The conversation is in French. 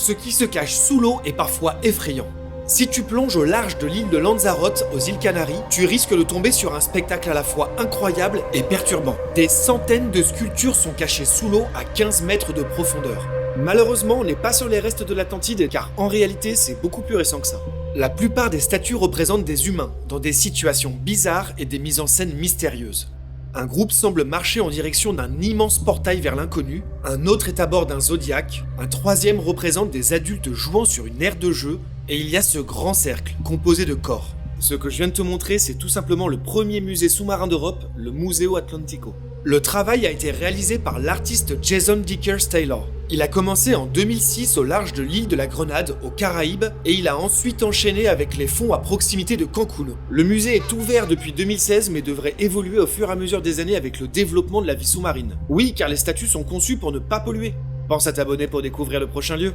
Ce qui se cache sous l'eau est parfois effrayant. Si tu plonges au large de l'île de Lanzarote, aux îles Canaries, tu risques de tomber sur un spectacle à la fois incroyable et perturbant. Des centaines de sculptures sont cachées sous l'eau à 15 mètres de profondeur. Malheureusement, on n'est pas sur les restes de l'Atlantide, car en réalité, c'est beaucoup plus récent que ça. La plupart des statues représentent des humains, dans des situations bizarres et des mises en scène mystérieuses. Un groupe semble marcher en direction d'un immense portail vers l'inconnu, un autre est à bord d'un zodiaque, un troisième représente des adultes jouant sur une aire de jeu, et il y a ce grand cercle, composé de corps. Ce que je viens de te montrer, c'est tout simplement le premier musée sous-marin d'Europe, le Museo Atlantico. Le travail a été réalisé par l'artiste Jason Dickers Taylor. Il a commencé en 2006 au large de l'île de la Grenade, aux Caraïbes, et il a ensuite enchaîné avec les fonds à proximité de Cancun. Le musée est ouvert depuis 2016, mais devrait évoluer au fur et à mesure des années avec le développement de la vie sous-marine. Oui, car les statues sont conçues pour ne pas polluer. Pense à t'abonner pour découvrir le prochain lieu.